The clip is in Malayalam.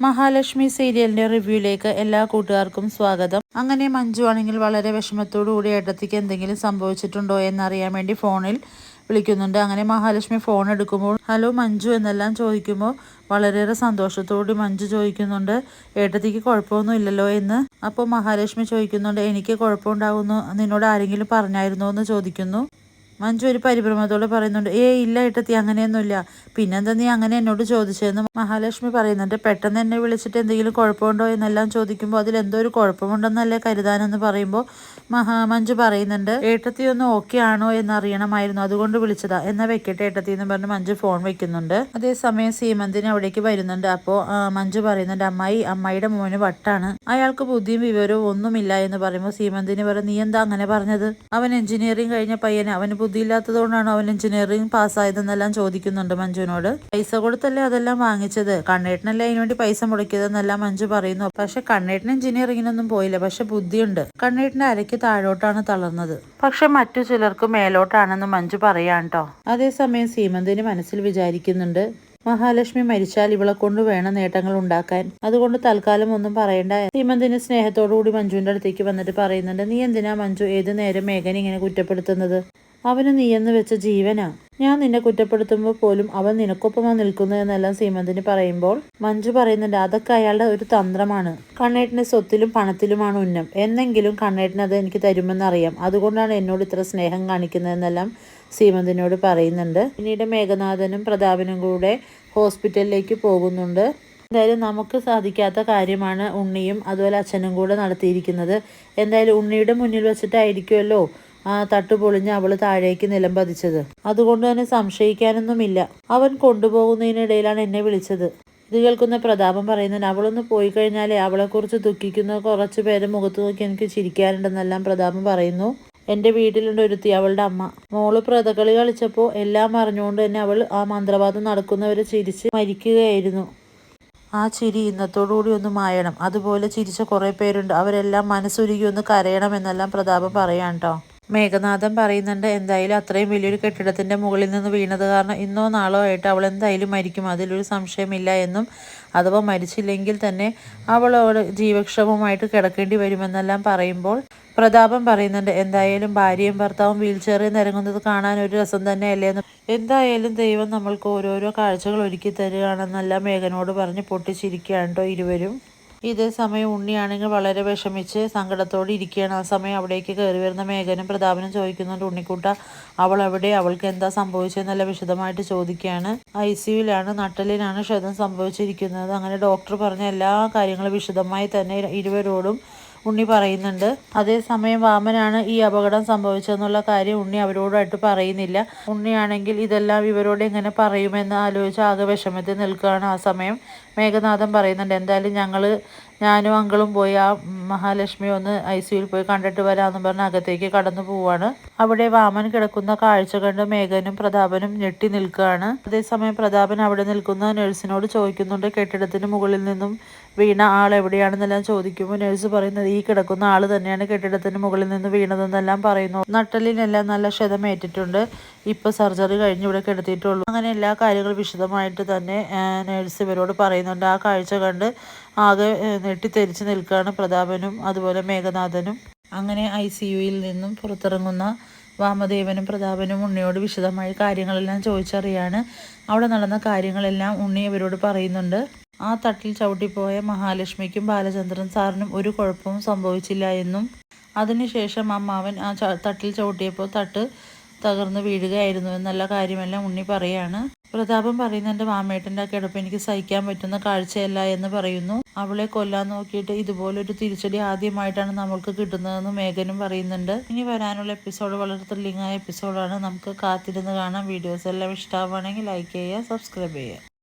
മഹാലക്ഷ്മി സീരിയലിന്റെ റിവ്യൂയിലേക്ക് എല്ലാ കൂട്ടുകാർക്കും സ്വാഗതം. അങ്ങനെ മഞ്ജു ആണെങ്കിൽ വളരെ വിഷമത്തോടു കൂടി ഏട്ടത്തിക്ക് എന്തെങ്കിലും സംഭവിച്ചിട്ടുണ്ടോ എന്നറിയാൻ വേണ്ടി ഫോണിൽ വിളിക്കുന്നുണ്ട്. അങ്ങനെ മഹാലക്ഷ്മി ഫോൺ എടുക്കുമ്പോൾ ഹലോ മഞ്ജു എന്നെല്ലാം ചോദിക്കുമ്പോൾ വളരെയേറെ സന്തോഷത്തോടെ മഞ്ജു ചോദിക്കുന്നുണ്ട്, ഏട്ടത്തിക്ക് കുഴപ്പമൊന്നും ഇല്ലല്ലോ എന്ന്. അപ്പോൾ മഹാലക്ഷ്മി ചോദിക്കുന്നുണ്ട്, എനിക്ക് കുഴപ്പമുണ്ടാകുന്നു നിന്നോട് ആരെങ്കിലും പറഞ്ഞായിരുന്നോ എന്ന് ചോദിക്കുന്നു. മഞ്ജു ഒരു പരിഭ്രമത്തോടെ പറയുന്നുണ്ട്, ഇല്ല ഏട്ടത്തി, അങ്ങനെയൊന്നുമില്ല. പിന്നെന്താ നീ അങ്ങനെ എന്നോട് ചോദിച്ചതെന്ന് മഹാലക്ഷ്മി പറയുന്നുണ്ട്. പെട്ടെന്ന് എന്നെ വിളിച്ചിട്ട് എന്തെങ്കിലും കുഴപ്പമുണ്ടോ എന്നെല്ലാം ചോദിക്കുമ്പോൾ അതിലെന്തോ ഒരു കുഴപ്പമുണ്ടെന്നല്ലേ കരുതാനെന്ന് പറയുമ്പോൾ മഞ്ജു പറയുന്നുണ്ട്, ഏട്ടത്തി ഒന്ന് ഓക്കെ ആണോ എന്നറിയണമായിരുന്നു, അതുകൊണ്ട് വിളിച്ചതാ, എന്നാ വെക്കട്ടെ ഏട്ടത്തി എന്ന് പറഞ്ഞ് മഞ്ജു ഫോൺ വെക്കുന്നുണ്ട്. അതേസമയം സീമന്തിന് അവിടേക്ക് വരുന്നുണ്ട്. അപ്പോൾ മഞ്ജു പറയുന്നുണ്ട്, അമ്മായിയുടെ മോന് വട്ടാണ്, അയാൾക്ക് ബുദ്ധിയും വിവരവും ഒന്നുമില്ല എന്ന് പറയുമ്പോൾ സീമന്തിന് പറയും, നീ എന്താ അങ്ങനെ പറഞ്ഞത്? അവൻ എഞ്ചിനീയറിംഗ് കഴിഞ്ഞ പയ്യനെ, അവന് ബുദ്ധിയില്ലാത്തതുകൊണ്ടാണ് അവൻ എഞ്ചിനീയറിംഗ് പാസ്സായതെന്നെല്ലാം ചോദിക്കുന്നുണ്ട് മഞ്ജുവിനോട്. പൈസ കൊടുത്തല്ലേ അതെല്ലാം വാങ്ങിച്ചത്, കണ്ണേട്ടനല്ലേ അതിനുവേണ്ടി പൈസ മുടക്കിയതെന്നെല്ലാം മഞ്ജു പറയുന്നു. പക്ഷെ കണ്ണേട്ടൻ എഞ്ചിനീയറിംഗിനൊന്നും പോയില്ല, പക്ഷെ ബുദ്ധിയുണ്ട്, കണ്ണേട്ടന്റെ അരയ്ക്ക് താഴോട്ടാണ് തളർന്നത്, പക്ഷെ മറ്റു ചിലർക്ക് മേലോട്ടാണെന്ന് മഞ്ജു പറയാൻ കേട്ടോ. അതേസമയം സീമന്തിന് മനസ്സിൽ വിചാരിക്കുന്നുണ്ട്, മഹാലക്ഷ്മി മരിച്ചാൽ ഇവളെ കൊണ്ട് വേണം നേട്ടങ്ങൾ ഉണ്ടാക്കാൻ, അതുകൊണ്ട് തൽക്കാലം ഒന്നും പറയണ്ട. സീമന്തിന് സ്നേഹത്തോടുകൂടി മഞ്ജുവിന്റെ അടുത്തേക്ക് വന്നിട്ട് പറയുന്നുണ്ട്, നീ എന്തിനാ മഞ്ജു ഏത് നേരം മേഘനെ ഇങ്ങനെ കുറ്റപ്പെടുത്തുന്നത്? അവന് നീയെന്ന് വെച്ച ജീവനാ, ഞാൻ നിന്നെ കുറ്റപ്പെടുത്തുമ്പോൾ പോലും അവൻ നിനക്കൊപ്പമാ നിൽക്കുന്നതെന്നെല്ലാം സീമന്തിന് പറയുമ്പോൾ മഞ്ജു പറയുന്നുണ്ട്, അതൊക്കെ അയാളുടെ ഒരു തന്ത്രമാണ്, കണ്ണേട്ടന്റെ സ്വത്തിലും പണത്തിലുമാണ് ഉന്നം, എന്നെങ്കിലും കണ്ണേട്ടൻ അത് എനിക്ക് തരുമെന്നറിയാം, അതുകൊണ്ടാണ് എന്നോട് ഇത്ര സ്നേഹം കാണിക്കുന്നതെന്നെല്ലാം സീമന്തിനോട് പറയുന്നുണ്ട്. പിന്നീട് മേഘനാഥനും പ്രതാപനും കൂടെ ഹോസ്പിറ്റലിലേക്ക് പോകുന്നുണ്ട്. എന്തായാലും നമുക്ക് സാധിക്കാത്ത കാര്യമാണ് ഉണ്ണിയും അതുപോലെ അച്ഛനും കൂടെ നടത്തിയിരിക്കുന്നത്. എന്തായാലും ഉണ്ണിയുടെ മുന്നിൽ വെച്ചിട്ടായിരിക്കുമല്ലോ ആ തട്ട് പൊളിഞ്ഞ് അവള് താഴേക്ക് നിലം പതിച്ചത്, അതുകൊണ്ട് തന്നെ സംശയിക്കാനൊന്നുമില്ല. അവൻ കൊണ്ടുപോകുന്നതിനിടയിലാണ് എന്നെ വിളിച്ചത്. ഇത് കേൾക്കുന്ന പ്രതാപം പറയുന്നുണ്ട്, അവളൊന്ന് പോയി കഴിഞ്ഞാലേ അവളെക്കുറിച്ച് ദുഃഖിക്കുന്ന കുറച്ച് പേരെ മുഖത്ത് നോക്കി എനിക്ക് ചിരിക്കാനുണ്ടെന്നെല്ലാം പ്രതാപം പറയുന്നു. എൻ്റെ വീട്ടിലുണ്ട് ഒരുത്തി, അവളുടെ അമ്മ. മോള് പ്രതകളി കളിച്ചപ്പോൾ എല്ലാം അറിഞ്ഞുകൊണ്ട് തന്നെ അവൾ ആ മന്ത്രവാദം നടക്കുന്നവരെ ചിരിച്ച് മരിക്കുകയായിരുന്നു. ആ ചിരി ഇന്നത്തോടുകൂടി ഒന്ന് മായണം, അതുപോലെ ചിരിച്ച കുറേ പേരുണ്ട്, അവരെല്ലാം മനസ്സുരുകി ഒന്ന് കരയണം എന്നെല്ലാം പ്രതാപം പറയാൻ കേട്ടോ. മേഘനാഥൻ പറയുന്നുണ്ട്, എന്തായാലും അത്രയും വലിയൊരു കെട്ടിടത്തിന്റെ മുകളിൽ നിന്ന് വീണത് കാരണം ഇന്നോ നാളോ ആയിട്ട് അവൾ എന്തായാലും മരിക്കും, അതിലൊരു സംശയമില്ല എന്നും, അഥവാ മരിച്ചില്ലെങ്കിൽ തന്നെ അവളോട് ജീവക്ഷമമായിട്ട് കിടക്കേണ്ടി വരുമെന്നെല്ലാം പറയുമ്പോൾ പ്രതാപം പറയുന്നുണ്ട്, എന്തായാലും ഭാര്യയും ഭർത്താവും വീൽ ചെയറിൽ നിരങ്ങുന്നത് കാണാൻ ഒരു രസം തന്നെയല്ലേ എന്ന്. എന്തായാലും ദൈവം നമ്മൾക്ക് ഓരോരോ കാഴ്ചകൾ ഒരുക്കി തരികയാണെന്നെല്ലാം മേഘനോട് പറഞ്ഞ് പൊട്ടിച്ചിരിക്കുകയാണ് കേട്ടോ ഇരുവരും. ഇതേ സമയം ഉണ്ണിയാണെങ്കിൽ വളരെ വിഷമിച്ച് സങ്കടത്തോടെ ഇരിക്കുകയാണ്. ആ സമയം അവിടേക്ക് കയറി വരുന്ന മേഘനും പ്രതാപനും ചോദിക്കുന്നുണ്ട്, ഉണ്ണിക്കുട്ട അവൾ എവിടെ, അവൾക്ക് എന്താ സംഭവിച്ചതെന്നല്ല വിശദമായിട്ട് ചോദിക്കുകയാണ്. ICUവിലാണ്, നട്ടലിനാണ് ക്ഷതം സംഭവിച്ചിരിക്കുന്നത്. അങ്ങനെ ഡോക്ടർ പറഞ്ഞ എല്ലാ കാര്യങ്ങളും വിശദമായി തന്നെ ഇരുവരോടും ഉണ്ണി പറയുന്നുണ്ട്. അതേസമയം വാമനാണ് ഈ അപകടം സംഭവിച്ചതെന്നുള്ള കാര്യം ഉണ്ണി അവരോടായിട്ട് പറയുന്നില്ല. ഉണ്ണിയാണെങ്കിൽ ഇതെല്ലാം ഇവരോട് എങ്ങനെ പറയുമെന്ന് ആലോചിച്ച് ആകെ വിഷമത്തിൽ നിൽക്കുകയാണ്. ആ സമയം മേഘനാഥൻ പറയുന്നുണ്ട്, എന്തായാലും ഞാനും അങ്കിളും പോയി ആ മഹാലക്ഷ്മി ഒന്ന് ICUവിൽ പോയി കണ്ടിട്ട് വരാമെന്ന് പറഞ്ഞ് അകത്തേക്ക് കടന്നു പോവാണ്. അവിടെ വാമൻ കിടക്കുന്ന കാഴ്ച കണ്ട് മേഘനും പ്രതാപനും ഞെട്ടി നിൽക്കുകയാണ്. അതേസമയം പ്രതാപൻ അവിടെ നിൽക്കുന്ന നഴ്സിനോട് ചോദിക്കുന്നുണ്ട്, കെട്ടിടത്തിന് മുകളിൽ നിന്നും വീണ ആൾ എവിടെയാണെന്നെല്ലാം ചോദിക്കുമ്പോൾ നഴ്സ് പറയുന്നത്, ഈ കിടക്കുന്ന ആൾ തന്നെയാണ് കെട്ടിടത്തിന് മുകളിൽ നിന്ന് വീണതെന്നെല്ലാം പറയുന്നു. നട്ടലിനെല്ലാം നല്ല ക്ഷതമേറ്റിട്ടുണ്ട്, ഇപ്പോൾ സർജറി കഴിഞ്ഞ് ഇവിടെ കിടത്തിയിട്ടുള്ളൂ. അങ്ങനെ എല്ലാ കാര്യങ്ങളും വിശദമായിട്ട് തന്നെ നഴ്സ് ഇവരോട് പറയുന്നുണ്ട്. ആ കാഴ്ച കണ്ട് ആകെ നെട്ടിത്തെരിച്ച് നിൽക്കുകയാണ് പ്രതാപനും അതുപോലെ മേഘനാഥനും. അങ്ങനെ ICUവിൽ നിന്നും പുറത്തിറങ്ങുന്ന വാമദേവനും പ്രതാപനും ഉണ്ണിയോട് വിശദമായി കാര്യങ്ങളെല്ലാം ചോദിച്ചറിയാണ്. അവിടെ നടന്ന കാര്യങ്ങളെല്ലാം ഉണ്ണി ഇവരോട് പറയുന്നുണ്ട്. ആ തട്ടിൽ ചവിട്ടിപ്പോയ മഹാലക്ഷ്മിക്കും ബാലചന്ദ്രൻ സാറിനും ഒരു കുഴപ്പവും സംഭവിച്ചില്ല എന്നും, അതിനുശേഷം അമ്മാവൻ ആ തട്ടിൽ ചവിട്ടിയപ്പോൾ തട്ട് തകർന്ന് വീഴുകയായിരുന്നു എന്നുള്ള കാര്യമെല്ലാം ഉണ്ണി പറയാണ്. പ്രതാപം പറയുന്നുണ്ട്, മാമേട്ടൻ്റെ ആ കിടപ്പ് എനിക്ക് സഹിക്കാൻ പറ്റുന്ന കാഴ്ചയല്ല എന്ന് പറയുന്നു. അവളെ കൊല്ലാൻ നോക്കിയിട്ട് ഇതുപോലൊരു തിരിച്ചടി ആദ്യമായിട്ടാണ് നമ്മൾക്ക് കിട്ടുന്നതെന്ന് മേഘനും പറയുന്നുണ്ട്. ഇനി വരാനുള്ള എപ്പിസോഡ് വളരെ ത്രില്ലിംഗ് ആയ എപ്പിസോഡാണ്, നമുക്ക് കാത്തിരുന്ന് കാണാം. വീഡിയോസ് എല്ലാം ഇഷ്ടമാവുകയാണെങ്കിൽ ലൈക്ക് ചെയ്യുക, സബ്സ്ക്രൈബ് ചെയ്യുക.